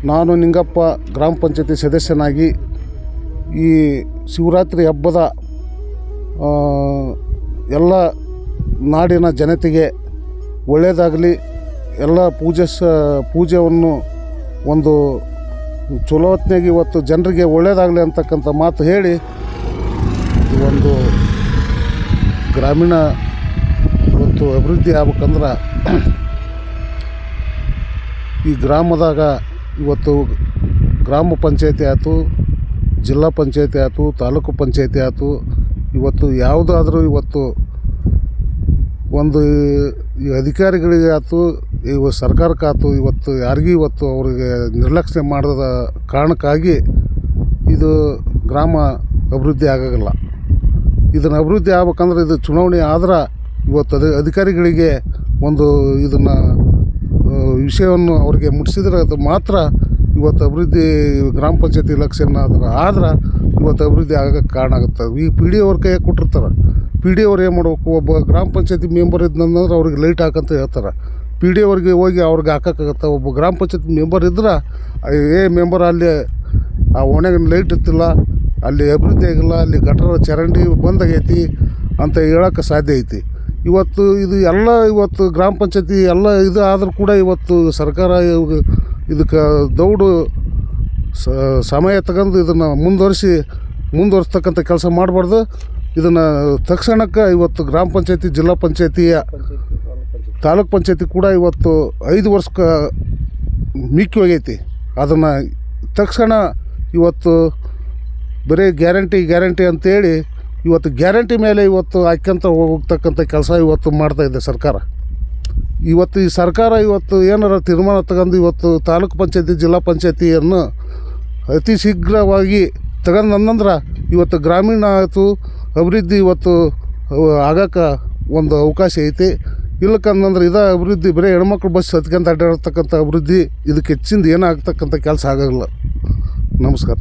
ನಾನು ನಿಂಗಪ್ಪ ಗ್ರಾಮ ಪಂಚಾಯತಿ ಸದಸ್ಯನಾಗಿ ಈ ಶಿವರಾತ್ರಿ ಹಬ್ಬದ ಎಲ್ಲ ನಾಡಿನ ಜನತೆಗೆ ಒಳ್ಳೆಯದಾಗಲಿ, ಎಲ್ಲ ಪೂಜೆಯನ್ನು ಒಂದು ಚಲೋ ಹೊತ್ತಿನಾಗಿ ಇವತ್ತು ಜನರಿಗೆ ಒಳ್ಳೆಯದಾಗಲಿ ಅಂತಕ್ಕಂಥ ಮಾತು ಹೇಳಿ, ಒಂದು ಗ್ರಾಮೀಣ ಇವತ್ತು ಅಭಿವೃದ್ಧಿ ಆಗ್ಬೇಕಂದ್ರೆ ಈ ಗ್ರಾಮದಾಗ ಇವತ್ತು ಗ್ರಾಮ ಪಂಚಾಯತಿ ಆಯ್ತು, ಜಿಲ್ಲಾ ಪಂಚಾಯತಿ ಆಯ್ತು, ತಾಲೂಕು ಪಂಚಾಯತಿ ಆಯ್ತು, ಇವತ್ತು ಯಾವುದಾದ್ರೂ ಇವತ್ತು ಒಂದು ಈ ಅಧಿಕಾರಿಗಳಿಗೆ ಆಯ್ತು, ಇವ ಸರ್ಕಾರಕ್ಕಾಯ್ತು, ಇವತ್ತು ಯಾರಿಗೂ ಇವತ್ತು ಅವರಿಗೆ ನಿರ್ಲಕ್ಷ್ಯ ಮಾಡಿದ ಕಾರಣಕ್ಕಾಗಿ ಇದು ಗ್ರಾಮ ಅಭಿವೃದ್ಧಿ ಆಗೋಲ್ಲ. ಇದನ್ನು ಅಭಿವೃದ್ಧಿ ಆಗ್ಬೇಕಂದ್ರೆ ಇದು ಚುನಾವಣೆ ಆದ್ರೆ ಇವತ್ತು ಅಧಿಕಾರಿಗಳಿಗೆ ಒಂದು ಇದನ್ನು ವಿಷಯವನ್ನು ಅವರಿಗೆ ಮುಟ್ಟಿಸಿದ್ರೆ ಅದು ಮಾತ್ರ ಇವತ್ತು ಅಭಿವೃದ್ಧಿ ಗ್ರಾಮ ಪಂಚಾಯತಿ ಎಲೆಕ್ಷನ್ ಆದ್ರೆ ಇವತ್ತು ಅಭಿವೃದ್ಧಿ ಆಗೋಕ್ಕೆ ಕಾರಣ ಆಗುತ್ತೆ. ಈ ಪಿ ಡಿ ಅವ್ರ ಕೈಯಾಗ ಕೊಟ್ಟಿರ್ತಾರೆ. ಪಿ ಡಿ ಅವ್ರು ಏನು ಮಾಡ್ಬೇಕು, ಒಬ್ಬ ಗ್ರಾಮ ಪಂಚಾಯತಿ ಮೆಂಬರ್ ಇದ್ದಂದ್ರೆ ಅವ್ರಿಗೆ ಲೈಟ್ ಹಾಕಂತ ಹೇಳ್ತಾರೆ. ಪಿ ಡಿ ಅವ್ರಿಗೆ ಹೋಗಿ ಅವ್ರಿಗೆ ಹಾಕೋಕ್ಕಾಗತ್ತೆ. ಒಬ್ಬ ಗ್ರಾಮ ಪಂಚಾಯತಿ ಮೆಂಬರ್ ಇದ್ರೆ ಮೆಂಬರ್ ಅಲ್ಲಿ ಆ ಓಣ್ಯಾಗ ಲೈಟ್ ಇರ್ತಿಲ್ಲ, ಅಲ್ಲಿ ಅಭಿವೃದ್ಧಿ ಆಗಿಲ್ಲ, ಅಲ್ಲಿ ಗಟರ ಚರಂಡಿ ಬಂದಾಗೈತಿ ಅಂತ ಹೇಳೋಕ್ಕೆ ಸಾಧ್ಯ ಐತಿ. ಇವತ್ತು ಇದು ಎಲ್ಲ ಇವತ್ತು ಗ್ರಾಮ ಪಂಚಾಯತಿ ಎಲ್ಲ ಇದು ಆದರೂ ಕೂಡ ಇವತ್ತು ಸರ್ಕಾರ ಇದಕ್ಕೆ ದೌಡು ಸಮಯ ತಗೊಂಡು ಇದನ್ನು ಮುಂದುವರಿಸ್ತಕ್ಕಂಥ ಕೆಲಸ ಮಾಡಬಾರ್ದು. ಇದನ್ನು ತಕ್ಷಣಕ್ಕೆ ಇವತ್ತು ಗ್ರಾಮ ಪಂಚಾಯತಿ, ಜಿಲ್ಲಾ ಪಂಚಾಯತಿಯ, ತಾಲೂಕು ಪಂಚಾಯತಿ ಕೂಡ ಇವತ್ತು 5 ವರ್ಷಕ್ಕೆ ಮಿಕ್ಕಿ ಹೋಗೈತಿ. ಅದನ್ನು ತಕ್ಷಣ ಇವತ್ತು ಬರೀ ಗ್ಯಾರಂಟಿ ಅಂತೇಳಿ ಇವತ್ತು ಗ್ಯಾರಂಟಿ ಮೇಲೆ ಇವತ್ತು ಹಾಕ್ಯಂತ ಹೋಗ್ತಕ್ಕಂಥ ಕೆಲಸ ಇವತ್ತು ಮಾಡ್ತಾಯಿದೆ ಸರ್ಕಾರ. ಇವತ್ತು ಈ ಸರ್ಕಾರ ಇವತ್ತು ಏನಾರ ತೀರ್ಮಾನ ತಗೊಂಡು ಇವತ್ತು ತಾಲೂಕು ಪಂಚಾಯತಿ, ಜಿಲ್ಲಾ ಪಂಚಾಯತಿಯನ್ನು ಅತಿ ಶೀಘ್ರವಾಗಿ ತಗೊಂಡ್ನಂದ್ರೆ ಇವತ್ತು ಗ್ರಾಮೀಣ ಆಯಿತು ಅಭಿವೃದ್ಧಿ ಇವತ್ತು ಆಗೋಕ್ಕೆ ಒಂದು ಅವಕಾಶ ಐತಿ. ಇಲ್ಲಕ್ಕಂದ್ರೆ ಇದೇ ಅಭಿವೃದ್ಧಿ ಬರೀ ಹೆಣ್ಮಕ್ಳು ಬಸ್ ಹತ್ಕೊಂತ ಅಡ್ಡಾಡ್ತಕ್ಕಂಥ ಅಭಿವೃದ್ಧಿ, ಇದಕ್ಕೆ ಹೆಚ್ಚಿಂದ ಏನಾಗ್ತಕ್ಕಂಥ ಕೆಲಸ ಆಗೋಲ್ಲ. ನಮಸ್ಕಾರ.